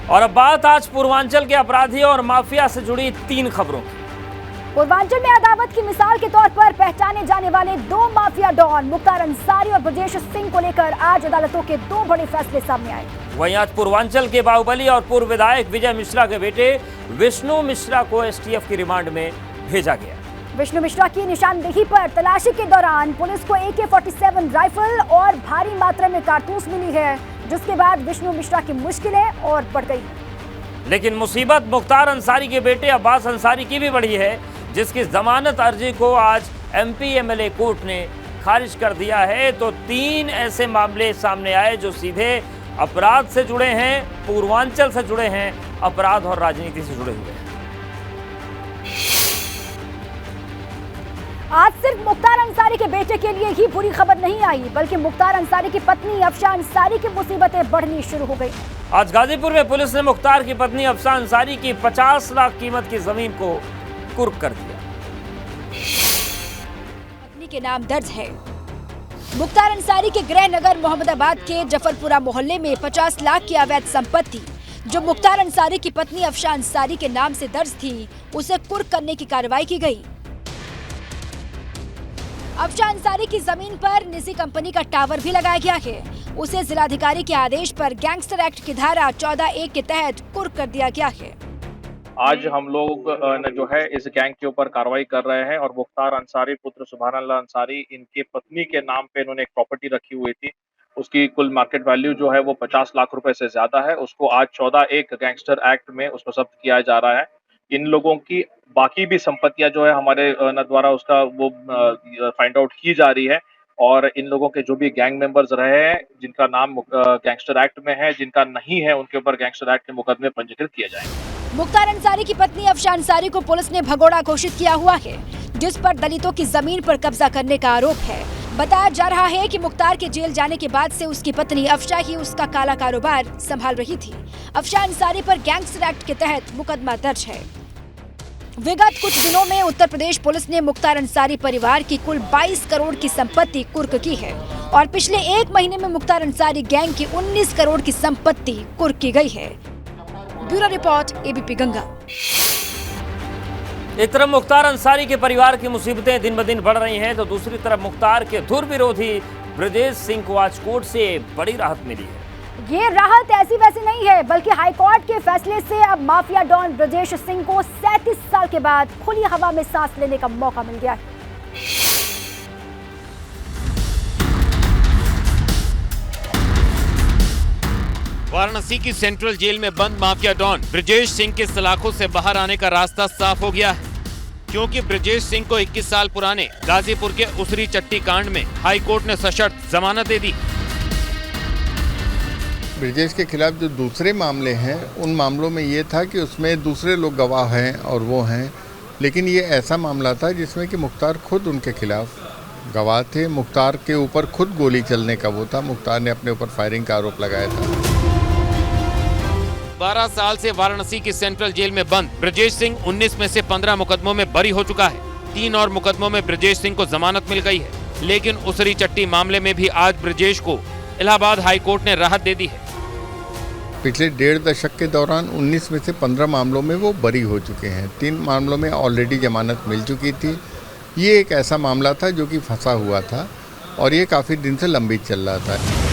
और अब बात आज पूर्वांचल के अपराधियों और माफिया से जुड़ी 3 खबरों की। पूर्वांचल में अदावत की मिसाल के तौर पर पहचाने जाने वाले 2 माफिया डॉन मुख्तार अंसारी और ब्रजेश सिंह को लेकर आज अदालतों के 2 बड़े फैसले सामने आए। वहीं आज पूर्वांचल के बाहुबली और पूर्व विधायक विजय मिश्रा के बेटे विष्णु मिश्रा को एसटीएफ की रिमांड में भेजा गया। विष्णु मिश्रा की निशानदेही पर तलाशी के दौरान पुलिस को AK-47 राइफल और भारी मात्रा में कारतूस मिली है, जिसके बाद विष्णु मिश्रा की मुश्किलें और बढ़ गई। लेकिन मुसीबत मुख्तार अंसारी के बेटे अब्बास अंसारी की भी बढ़ी है, जिसकी जमानत अर्जी को आज MP MLA कोर्ट ने खारिज कर दिया है। तो 3 ऐसे मामले सामने आए जो सीधे अपराध से जुड़े हैं, पूर्वांचल से जुड़े हैं, अपराध और राजनीति से जुड़े हुए हैं। आज सिर्फ मुख्तार अंसारी के बेटे के लिए ही बुरी खबर नहीं आई, बल्कि मुख्तार अंसारी की पत्नी अफशा अंसारी की मुसीबतें बढ़नी शुरू हो गई। आज गाजीपुर में पुलिस ने मुख्तार की पत्नी अफशा अंसारी की 50 लाख कीमत की जमीन को कुर्क कर दिया। पत्नी के नाम दर्ज है। मुख्तार अंसारी के गृह नगर मोहम्मदाबाद के जफरपुरा मोहल्ले में 50 लाख की अवैध संपत्ति जो मुख्तार अंसारी की पत्नी अफशा अंसारी के नाम से दर्ज थी, उसे कुर्क करने की कार्रवाई की गई। अफशा अंसारी की जमीन पर निजी कंपनी का टावर भी लगाया गया है। उसे जिलाधिकारी के आदेश पर गैंगस्टर एक्ट की धारा 14(1) के तहत कुर्क कर दिया गया है। आज हम लोग जो है इस गैंग के ऊपर कार्रवाई कर रहे हैं और मुख्तार अंसारी पुत्र सुभान अल्लाह अंसारी, इनके पत्नी के नाम पे इन्होंने एक प्रॉपर्टी रखी हुई थी। उसकी कुल मार्केट वैल्यू जो है वो 50 लाख रुपए से ज्यादा है। उसको आज 14(1) गैंगस्टर एक्ट में उसको जब्त किया जा रहा है। इन लोगों की बाकी भी संपत्तियां जो है हमारे द्वारा उसका वो फाइंड आउट की जा रही है और इन लोगों के जो भी गैंग मेंबर्स रहे हैं, जिनका नाम गैंगस्टर एक्ट में है, जिनका नहीं है, उनके ऊपर गैंगस्टर एक्ट के मुकदमे पंजीकृत किए जाएंगे। मुख्तार अंसारी की पत्नी अफशा अंसारी को पुलिस ने भगोड़ा घोषित किया हुआ है, जिस पर दलितों की जमीन पर कब्जा करने का आरोप है। बताया जा रहा है कि मुख्तार के जेल जाने के बाद से उसकी पत्नी अफशा ही उसका काला कारोबार संभाल रही थी। अफशा अंसारी पर गैंगस्टर एक्ट के तहत मुकदमा दर्ज है। विगत कुछ दिनों में उत्तर प्रदेश पुलिस ने मुख्तार अंसारी परिवार की कुल 22 करोड़ की संपत्ति कुर्क की है और पिछले 1 महीने में मुख्तार अंसारी गैंग की 19 करोड़ की संपत्ति कुर्क की गई है। Bureau report, ABP Ganga. एक तरफ मुख्तार अंसारी के परिवार की मुसीबतें दिन ब दिन बढ़ रही हैं, तो दूसरी तरफ मुख्तार के धुर विरोधी ब्रजेश सिंह को आज कोर्ट से बड़ी राहत मिली है। ये राहत ऐसी वैसी नहीं है, बल्कि हाईकोर्ट के फैसले से अब माफिया डॉन ब्रजेश सिंह को 37 साल के बाद खुली हवा में सांस लेने का मौका मिल गया है। वाराणसी की सेंट्रल जेल में बंद माफिया डॉन ब्रजेश सिंह के सलाखों से बाहर आने का रास्ता साफ हो गया है, क्योंकि ब्रजेश सिंह को 21 साल पुराने गाजीपुर के उसरी चट्टी कांड में हाईकोर्ट ने सशर्त जमानत दे दी। ब्रजेश के खिलाफ जो दूसरे मामले हैं, उन मामलों में ये था कि उसमें दूसरे लोग गवाह हैं और वो हैं, लेकिन ये ऐसा मामला था जिसमें कि मुख्तार खुद उनके खिलाफ गवाह थे। मुख्तार के ऊपर खुद गोली चलने का वो था, मुख्तार ने अपने ऊपर फायरिंग का आरोप लगाया था। 12 साल से वाराणसी की सेंट्रल जेल में बंद ब्रजेश सिंह 19 में से 15 मुकदमों में बरी हो चुका है। 3 और मुकदमों में ब्रजेश सिंह को जमानत मिल गई है, लेकिन उसरी चट्टी मामले में भी आज ब्रजेश को इलाहाबाद हाईकोर्ट ने राहत दे दी है। पिछले 1.5 दशक के दौरान 19 में से 15 मामलों में वो बरी हो चुके हैं। 3 मामलों में ऑलरेडी जमानत मिल चुकी थी। ये एक ऐसा मामला था जो कि फंसा हुआ था और ये काफ़ी दिन से लंबित चल रहा था।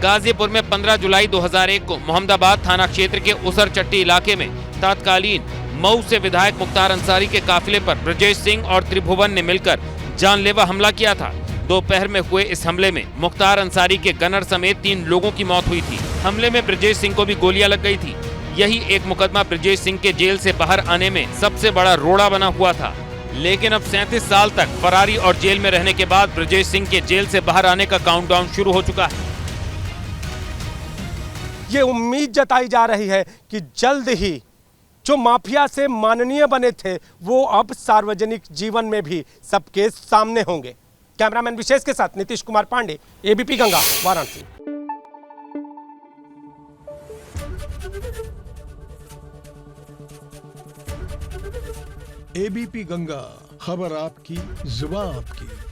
गाजीपुर में 15 जुलाई 2001 को मोहम्मदाबाद थाना क्षेत्र के उसर चट्टी इलाके में तत्कालीन मऊ से विधायक मुख्तार अंसारी के काफिले पर ब्रजेश सिंह और त्रिभुवन ने मिलकर जानलेवा हमला किया था। दोपहर में हुए इस हमले में मुख्तार अंसारी के गनर समेत 3 लोगों की मौत हुई थी। हमले में ब्रजेश सिंह को भी गोलियां लग गई थी। यही एक मुकदमा ब्रजेश सिंह के जेल से बाहर आने में सबसे बड़ा रोड़ा बना हुआ था, लेकिन अब 37 साल तक फरारी और जेल में रहने के बाद ब्रजेश सिंह के जेल से बाहर आने का काउंटडाउन शुरू हो चुका है। ये उम्मीद जताई जा रही है कि जल्द ही जो माफिया से माननीय बने थे वो अब सार्वजनिक जीवन में भी सबके सामने होंगे। कैमरामैन विशेष के साथ नीतीश कुमार पांडे, ABP गंगा, वाराणसी। ABP गंगा, खबर आपकी, जुबान आपकी।